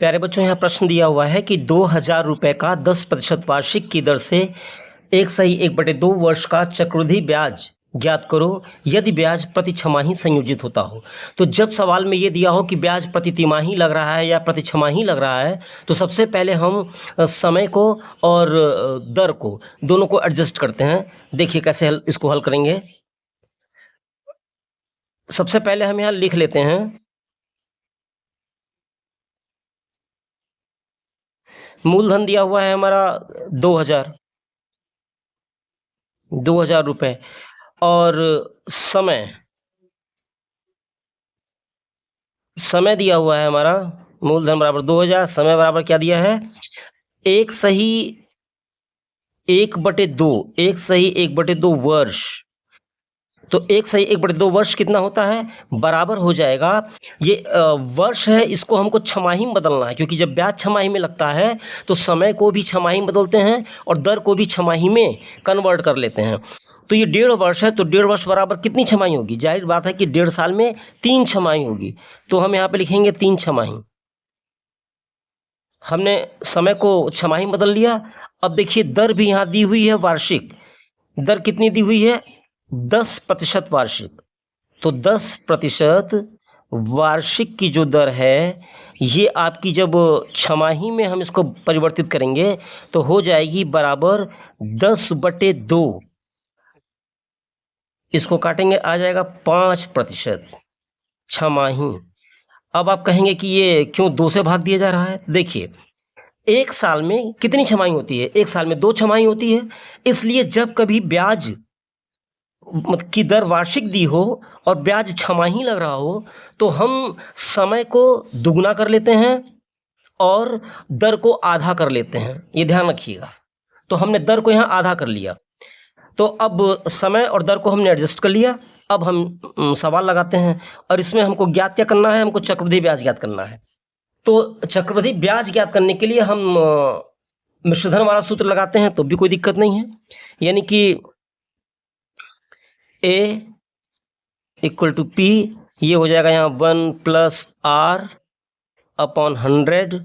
प्यारे बच्चों, यहाँ प्रश्न दिया हुआ है कि 2,000 रुपये का 10% वार्षिक की दर से 1/1/2 वर्ष का चक्रवृद्धि ब्याज ज्ञात करो यदि ब्याज प्रति छमाही संयोजित होता हो। तो जब सवाल में ये दिया हो कि ब्याज प्रति तिमाही लग रहा है या प्रति छमाही लग रहा है, तो सबसे पहले हम समय को और दर को दोनों को एडजस्ट करते हैं। देखिए कैसे इसको हल करेंगे। सबसे पहले हम यहाँ लिख लेते हैं मूलधन दिया हुआ है हमारा 2,000 रुपये और समय दिया हुआ है हमारा मूलधन बराबर 2,000, समय बराबर क्या दिया है 1/1/2 वर्ष। तो 1/1/2 वर्ष कितना होता है, बराबर हो जाएगा ये वर्ष है, इसको हमको छमाही में बदलना है, क्योंकि जब ब्याज छमाही में लगता है तो समय को भी छमाही में बदलते हैं और दर को भी छमाही में कन्वर्ट कर लेते हैं। तो ये 1.5 वर्ष है, तो 1.5 वर्ष बराबर कितनी छमाही होगी, जाहिर बात है कि 1.5 साल में 3 छमाही होगी। तो हम यहाँ पे लिखेंगे 3 छमाही। हमने समय को छमाही में बदल लिया। अब देखिए दर भी यहाँ दी हुई है वार्षिक। दर कितनी दी हुई है, 10% वार्षिक। तो 10% वार्षिक की जो दर है, ये आपकी जब छमाही में हम इसको परिवर्तित करेंगे तो हो जाएगी बराबर 10/2। इसको काटेंगे आ जाएगा 5% छमाही। अब आप कहेंगे कि ये क्यों 2 से भाग दिया जा रहा है। देखिए एक साल में कितनी छमाही होती है, एक साल में 2 छमाही होती है। इसलिए जब कभी ब्याज की दर वार्षिक दी हो और ब्याज छमाही लग रहा हो, तो हम समय को दुगना कर लेते हैं और दर को आधा कर लेते हैं। ये ध्यान रखिएगा। तो हमने दर को यहाँ आधा कर लिया, तो अब समय और दर को हमने एडजस्ट कर लिया। अब हम सवाल लगाते हैं और इसमें हमको ज्ञात क्या करना है, हमको चक्रवृद्धि ब्याज ज्ञात करना है। तो चक्रवृद्धि ब्याज ज्ञात करने के लिए हम मिश्रधन वाला सूत्र लगाते हैं, तो भी कोई दिक्कत नहीं है। यानी कि A = P, ये हो जाएगा यहाँ 1 + R/100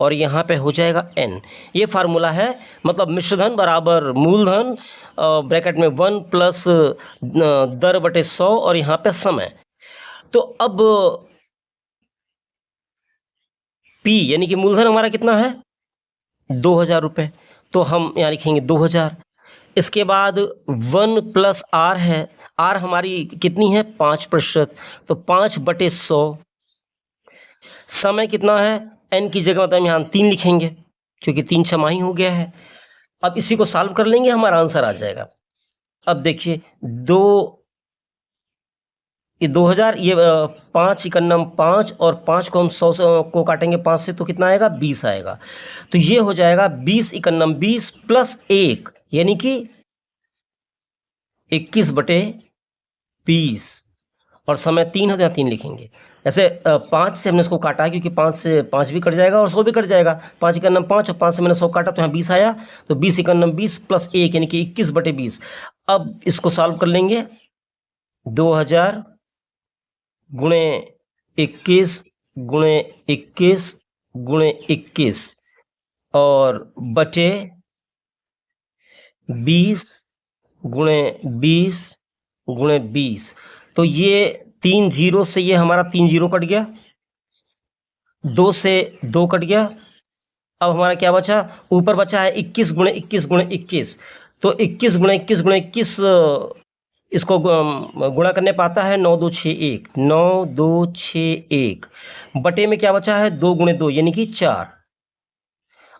और यहाँ पे हो जाएगा N। ये फार्मूला है, मतलब मिश्रधन बराबर मूलधन ब्रैकेट में 1 + दर/100 और यहाँ पे समय। तो अब P यानी कि मूलधन हमारा कितना है 2,000 रुपये, तो हम यहाँ लिखेंगे 2,000। इसके बाद 1 + R है, R हमारी कितनी है 5%, तो 5/100। समय कितना है, N की जगह मतलब यहाँ 3 लिखेंगे क्योंकि 3 छमाही हो गया है। अब इसी को सॉल्व कर लेंगे, हमारा आंसर आ जाएगा। अब देखिए 2,000, ये 5 × 5 और 5 को हम 100 को काटेंगे 5 से, तो कितना आएगा 20 आएगा। तो ये हो जाएगा 20 × 20 + 1 यानी कि 21/20 और समय 3 है तो यहाँ 3 लिखेंगे। ऐसे 5 से हमने इसको काटा है क्योंकि 5 से 5 भी कट जाएगा और 100 भी कट जाएगा। 5 × 5 और 5 से मैंने 100 काटा तो यहाँ 20 आया, तो 20 × 20 + 1 यानी कि 21/20। अब इसको सॉल्व कर लेंगे। 2,000 × 21 × 21 × 21 और बटे 20 × 20 × 20। तो ये 3 0 से ये हमारा 3 0 कट गया, 2 से 2 कट गया। अब हमारा क्या बचा, ऊपर बचा है 21 × 21 × 21। तो 21 × 21 × 21 इसको गुणा करने पाता है 9 2 6 1, 9 2 6 1 बटे में क्या बचा है 2 × 2 यानी कि 4।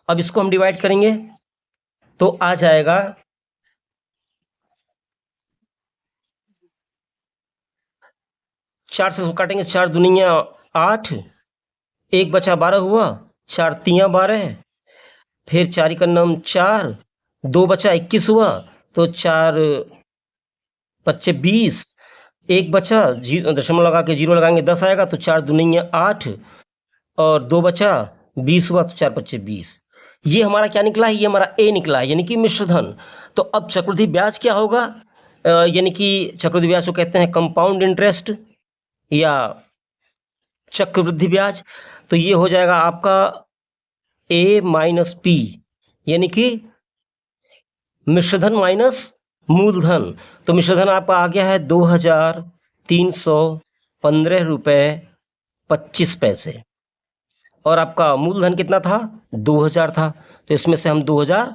अब इसको हम डिवाइड करेंगे तो आ जाएगा 4 से काटेंगे, 4 दूनिया 8, 1 बचा 12 हुआ, 4 तियाँ 12, फिर 4 × 9 4, 2 बचा 21 हुआ, तो 4 × 5 20, 1 बचा, दशमलव लगा के 0 लगाएंगे 10 आएगा, तो 4 दूनिया 8 और 2 बचा 20 हुआ, तो 4 × 5 20। ये हमारा क्या निकला है, ये हमारा A निकला है, यानी कि मिश्रधन। तो अब चक्रवृद्धि ब्याज क्या होगा, यानी कि चक्रवृद्धि ब्याज को कहते हैं कंपाउंड इंटरेस्ट या चक्रवृद्धि ब्याज। तो ये हो जाएगा आपका a माइनस पी, यानी कि मिश्रधन माइनस मूलधन। तो मिश्रधन आपका आ गया है 2315 रुपये 25 पैसे, और आपका मूलधन कितना था? 2000 था। तो इसमें से हम 2000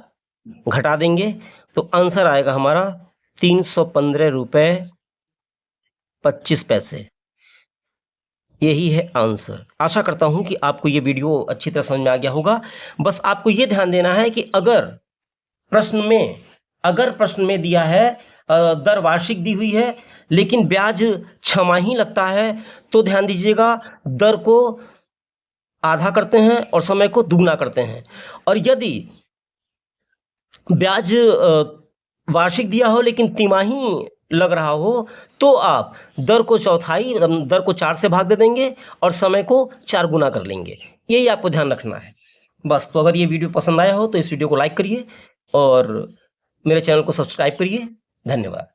घटा देंगे, तो आंसर आएगा हमारा 315 रुपये 25 पैसे। यही है आंसर। आशा करता हूं कि आपको ये वीडियो अच्छी तरह समझ में आ गया होगा। बस आपको ये ध्यान देना है कि अगर प्रश्न में दिया है दर वार्षिक दी हुई है लेकिन ब्याज छमाही लगता है, तो ध्यान दीजिएगा, दर को आधा करते हैं और समय को दुगना करते हैं। और यदि ब्याज वार्षिक दिया हो लेकिन तिमाही लग रहा हो, तो आप दर को 4 से भाग दे देंगे और समय को 4 गुना कर लेंगे। यही आपको ध्यान रखना है बस। तो अगर ये वीडियो पसंद आया हो तो इस वीडियो को लाइक करिए और मेरे चैनल को सब्सक्राइब करिए। धन्यवाद।